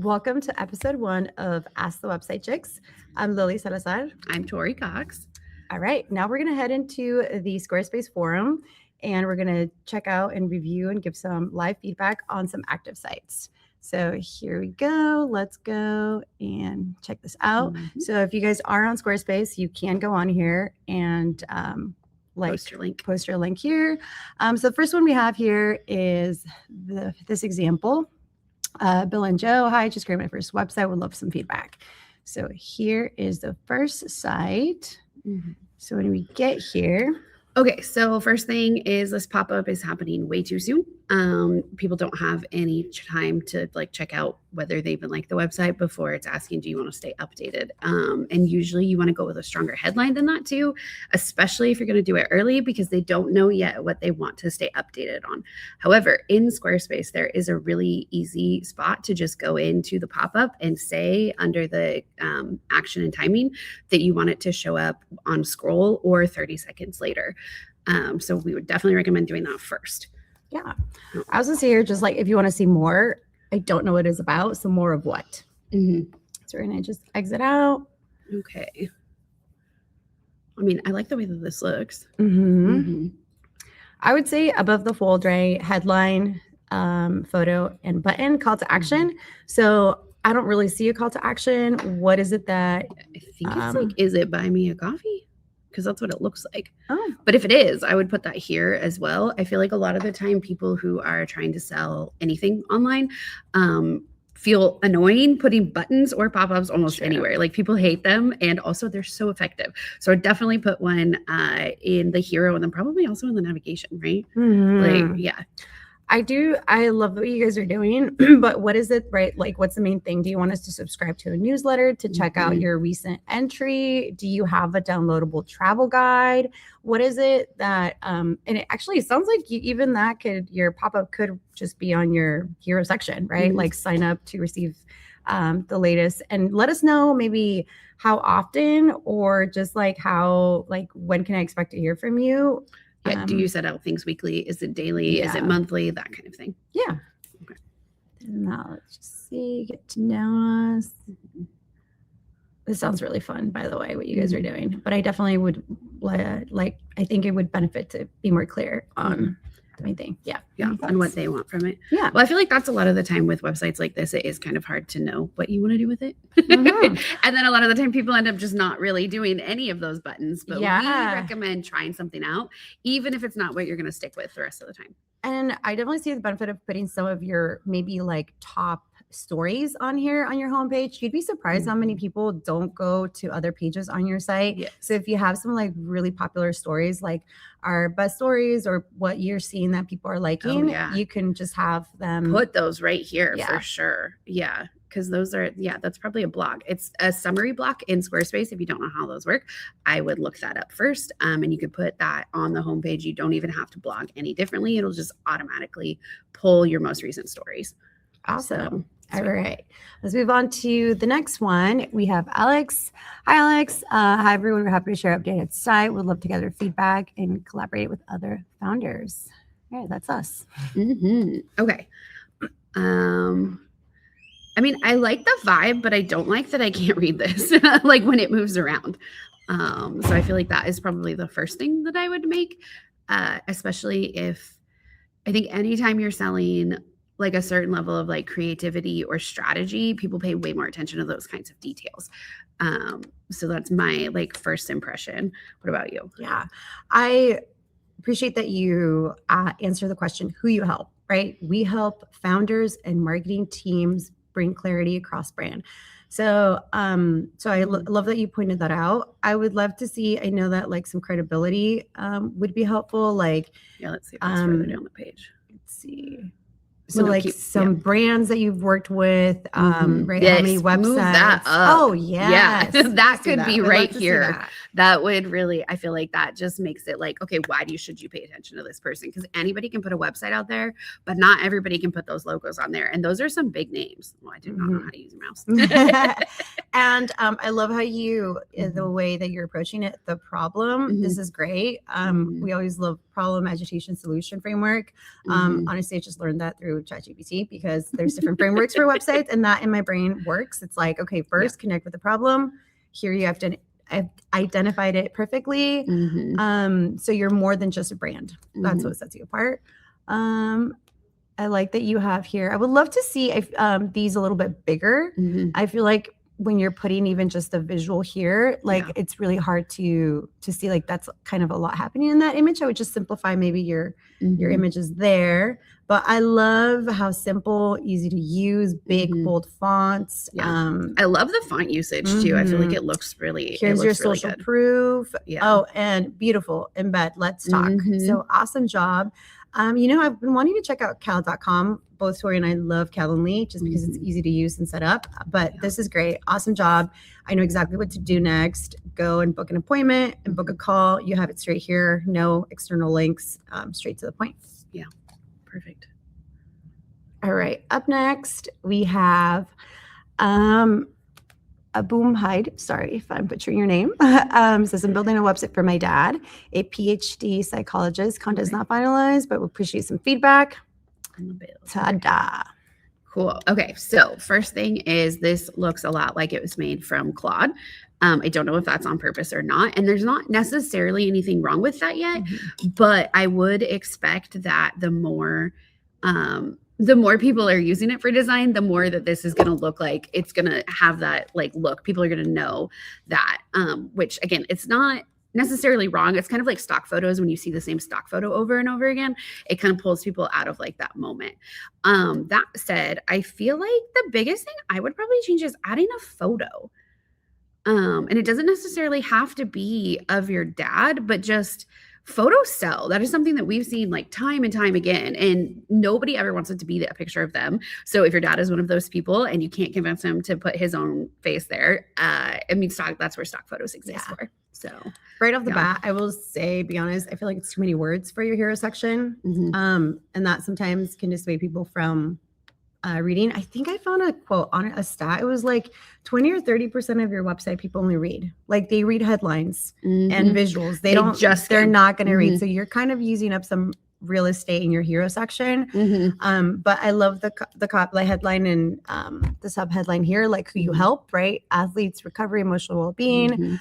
Welcome to episode 1 of Ask the Website Chicks. I'm Lili Salazar. I'm Tori Cox. All right, now we're going to head into the Squarespace forum and we're going to check out and review and give some live feedback on some active sites. So here we go. Let's go and check this out. Mm-hmm. So if you guys are on Squarespace, you can go on here and Post your link here. So the first one we have here is this example. Bill and Joe, hi, just created my first website. Would love some feedback. So here is the first site. Mm-hmm. So when we get here. Okay, so first thing is this pop-up is happening way too soon. People don't have any time to check out whether they even like the website before it's asking, do you want to stay updated? And usually you want to go with a stronger headline than that too, especially if you're going to do it early because they don't know yet what they want to stay updated on. However, in Squarespace, there is a really easy spot to just go into the pop-up and say under the action and timing that you want it to show up on scroll or 30 seconds later. So we would definitely recommend doing that first. Yeah. I was going to say here, just if you want to see more, I don't know what it's about. So more of what? Mm-hmm. So we're going to just exit out. Okay. I mean, I like the way that this looks. Mm-hmm. Mm-hmm. I would say above the folder, headline, photo, and button, call to action. Mm-hmm. So I don't really see a call to action. What is it that? I think it's is it buy me a coffee? Because that's what it looks like. Oh. But if it is, I would put that here as well. I feel like a lot of the time people who are trying to sell anything online feel annoying putting buttons or pop-ups almost anywhere. Like people hate them and also they're so effective. So I'd definitely put one in the hero and then probably also in the navigation, right? Mm-hmm. Yeah. I love what you guys are doing, but what is it, right? What's the main thing? Do you want us to subscribe to a newsletter to check out your recent entry? Do you have a downloadable travel guide? What is it that, and it actually sounds like even that your pop-up could just be on your hero section, right? Mm-hmm. Sign up to receive the latest and let us know maybe how often or just how, when can I expect to hear from you? Yeah. Do you set out things weekly? Is it daily? Yeah. Is it monthly? That kind of thing. Yeah. Okay. Now let's just see, get to know us. This sounds really fun, by the way, what you guys are doing. But I definitely would I think it would benefit to be more clear on the main thing. Yeah. Yeah. On what they want from it. Yeah. Well, I feel like that's a lot of the time with websites like this. It is kind of hard to know what you want to do with it. Mm-hmm. And then a lot of the time people end up just not really doing any of those buttons. But we recommend trying something out, even if it's not what you're going to stick with the rest of the time. And I definitely see the benefit of putting some of your maybe top stories on here on your homepage. You'd be surprised how many people don't go to other pages on your site. Yes. So if you have some really popular stories, our best stories or what you're seeing that people are liking, you can just have them put those right here for sure. Yeah. Because those are, that's probably a blog. It's a summary block in Squarespace. If you don't know how those work, I would look that up first. And you could put that on the homepage. You don't even have to blog any differently. It'll just automatically pull your most recent stories. Awesome. All right. Let's move on to the next one. We have Alex. Hi, Alex. Hi, everyone. We're happy to share updated site. We'd love to gather feedback and collaborate with other founders. All right, that's us. Mm-hmm. Okay. I mean, I like the vibe, but I don't like that I can't read this when it moves around. So I feel like that is probably the first thing that I would make, especially if I think anytime you're selling a certain level of creativity or strategy, people pay way more attention to those kinds of details. So that's my first impression. What about you? Yeah, I appreciate that you answer the question, who you help, right? We help founders and marketing teams bring clarity across brand. So, I love that you pointed that out. I would love to see, I know that some credibility would be helpful. Let's see if that's further down the page. Let's see. So some brands that you've worked with, right? Yes, how many websites? Move that up. Oh, yes. Yeah. That could be right here. That. That would really, I feel like that just makes it okay, why should you pay attention to this person? Because anybody can put a website out there, but not everybody can put those logos on there. And those are some big names. Well, I do not know how to use a mouse. And I love how you, the way that you're approaching it, the problem. This is great. We always love problem, agitation, solution framework. Honestly, I just learned that through ChatGPT because there's different frameworks for websites, and that in my brain works. It's like, okay, first connect with the problem. Here you have to, I've identified it perfectly. So you're more than just a brand. That's what sets you apart. I like that you have here. I would love to see if these a little bit bigger. I feel like when you're putting even just a visual here, like it's really hard to see, like that's kind of a lot happening in that image. I would just simplify maybe your images there. But I love how simple, easy to use, big, bold fonts. I love the font usage too. I feel like it looks really, here's your really social good. proof. Oh, and beautiful embed. Let's talk. So awesome job. You know, I've been wanting to check out cal.com. Both Tori and I love Calendly just because it's easy to use and set up. But this is great. Awesome job. I know exactly what to do next. Go and book an appointment and book a call. You have it straight here. No external links. Straight to the point. Yeah. Perfect. All right. Up next, we have Aboom Hyde. Sorry if I'm butchering your name. Says, I'm building a website for my dad, a PhD psychologist. Content is not finalized, but we'll appreciate some feedback. Ta-da. Cool. Okay. So first thing is this looks a lot like it was made from Claude. I don't know if that's on purpose or not. And there's not necessarily anything wrong with that yet, but I would expect that the more people are using it for design, the more that this is going to look like it's going to have that like look. People are going to know that, which again, it's not necessarily wrong. It's kind of like stock photos. When you see the same stock photo over and over again, it kind of pulls people out of like that moment. That said, I feel like the biggest thing I would probably change is adding a photo. And it doesn't necessarily have to be of your dad, but just photos sell. That is something that we've seen like time and time again, and nobody ever wants it to be a picture of them. So if your dad is one of those people and you can't convince him to put his own face there, I mean, that's where stock photos exist for. So right off the bat, I will say, be honest, I feel like it's too many words for your hero section. And that sometimes can dissuade people from reading. I think I found a quote on a stat. It was like 20 or 30% of your website people only read. Like they read headlines and visuals. They're not going to read. So you're kind of using up some real estate in your hero section. But I love the headline and the sub headline here, like who you help, right? Athletes, recovery, emotional well-being.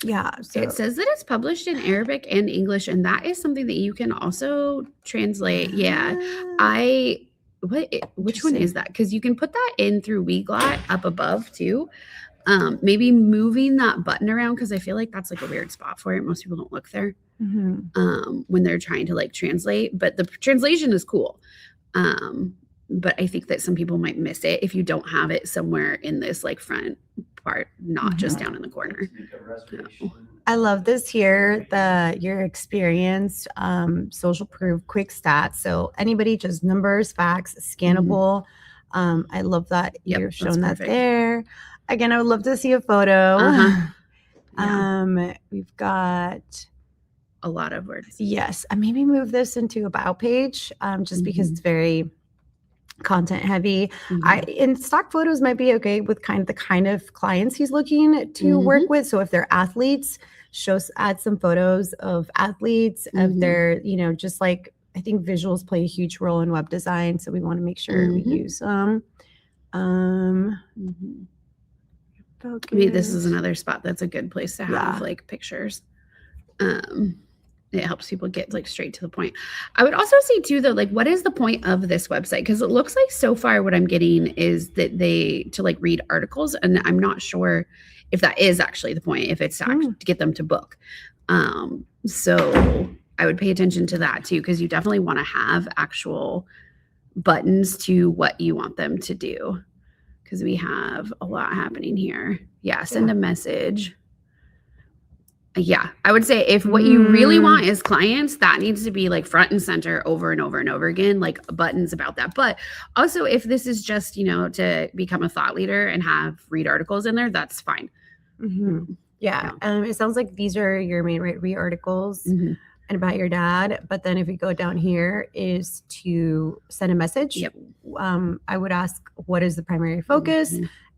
Yeah. So. It says that it's published in Arabic and English, and that is something that you can also translate. Which one is that? Because you can put that in through Weglot up above too. Maybe moving that button around, because I feel like that's like a weird spot for it. Most people don't look there when they're trying to like translate, but the translation is cool. But I think that some people might miss it if you don't have it somewhere in this like front part, not just down in the corner. I love this here, your experience, social proof, quick stats. So anybody, just numbers, facts, scannable. I love that you're showing that there. Again, I would love to see a photo. We've got a lot of words. Yes. I maybe move this into about page just because it's very content heavy. And stock photos might be okay with the kind of clients he's looking to work with. So if they're athletes, add some photos of athletes, of their, just like, I think visuals play a huge role in web design. So we want to make sure we use them. Maybe this is another spot that's a good place to have like pictures. It helps people get like straight to the point. I would also say too, though, like, what is the point of this website? Because it looks like so far what I'm getting is that to like read articles, and I'm not sure if that is actually the point, if it's to get them to book. So I would pay attention to that too, because you definitely want to have actual buttons to what you want them to do, because we have a lot happening here. Send a message. I would say if what you really want is clients, that needs to be like front and center over and over and over again, like buttons about that. But also if this is just, to become a thought leader and have read articles in there, that's fine. It sounds like these are your main read articles and about your dad. But then if we go down here is to send a message. I would ask, what is the primary focus?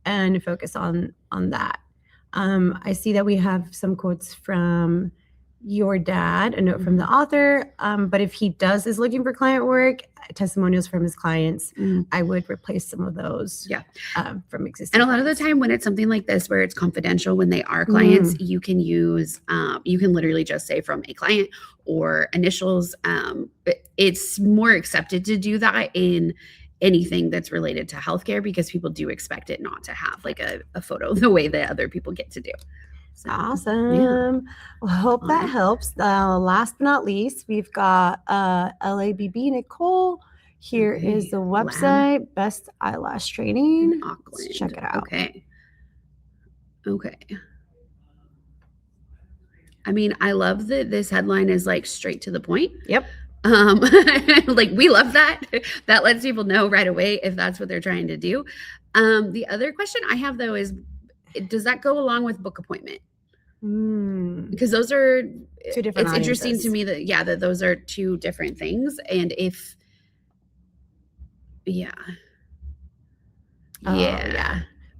and focus on that. I see that we have some quotes from your dad, a note from the author. But if he is looking for client work, testimonials from his clients, I would replace some of those. Yeah. From existing. And a lot of the time when it's something like this, where it's confidential, when they are clients, you can use, you can literally just say from a client or initials. It's more accepted to do that in anything that's related to healthcare, because people do expect it not to have like a photo the way that other people get to do. So, awesome. Well, hope that helps. Last but not least, we've got LABB Nicole. Here is the website, Best Eyelash Training. Let's check it out. Okay. I mean, I love that this headline is like straight to the point. Yep. Like, we love that. That lets people know right away if that's what they're trying to do. The other question I have though is, does that go along with book appointment? Because those are two different. It's interesting to me that that those are two different things. And if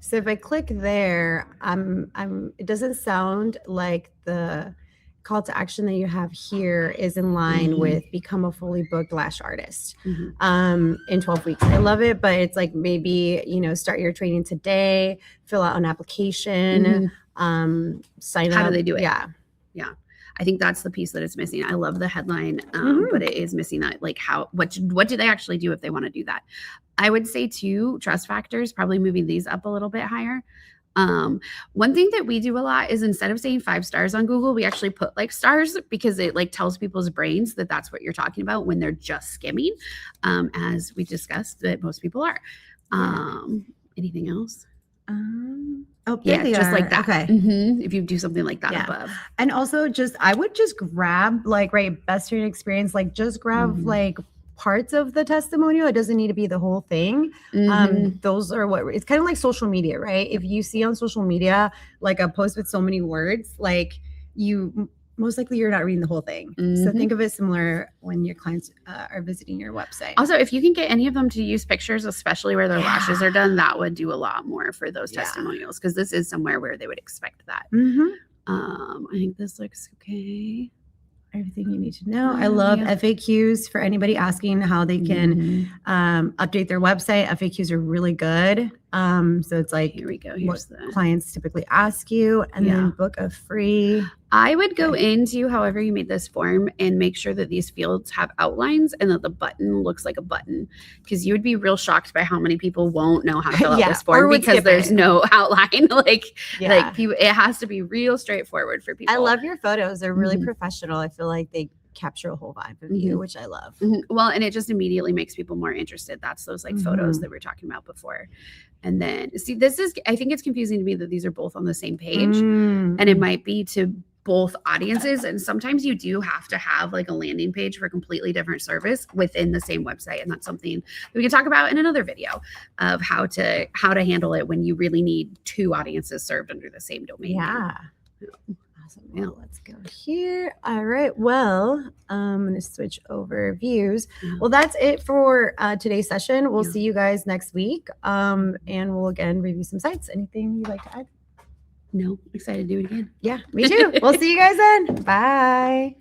so if I click there, it doesn't sound like the call to action that you have here is in line with become a fully booked lash artist in 12 weeks. I love it, but it's like, maybe, start your training today, fill out an application, sign up. How do they do it? Yeah. I think that's the piece that it's missing. I love the headline, but it is missing that, like, what do they actually do if they want to do that? I would say too, trust factors, probably moving these up a little bit higher. One thing that we do a lot is, instead of saying 5 stars on Google, we actually put like stars, because it like tells people's brains that that's what you're talking about when they're just skimming, as we discussed that most people are. Anything else? Just like that. Okay. If you do something like that above. And also I would just grab best training experience, just grab parts of the testimonial. It doesn't need to be the whole thing. Those are it's kind of like social media, right? If you see on social media like a post with so many words, most likely you're not reading the whole thing. So think of it similar when your clients are visiting your website. Also, if you can get any of them to use pictures, especially where their lashes are done, that would do a lot more for those testimonials, because this is somewhere where they would expect that. I think this looks okay. Everything you need to know. I love FAQs for anybody asking how they can update their website. FAQs are really good. So it's like, here we go. Here's what clients typically ask you, and then book a free. I would go into however you made this form and make sure that these fields have outlines and that the button looks like a button, because you would be real shocked by how many people won't know how to fill out this form because there's no outline. People, it has to be real straightforward for people. I love your photos. They're really professional. I feel like they capture a whole vibe of you, which I love. Well, and it just immediately makes people more interested. That's those photos that we were talking about before. And then see, I think it's confusing to me that these are both on the same page, and it might be to both audiences. And sometimes you do have to have like a landing page for a completely different service within the same website. And that's something we can talk about in another video of how to handle it when you really need 2 audiences served under the same domain. Awesome. Well, let's go here. All right. Well, I'm going to switch over views. Well, that's it for today's session. We'll see you guys next week. And we'll again review some sites. Anything you'd like to add? No, excited to do it again. Yeah, me too. We'll see you guys then. Bye.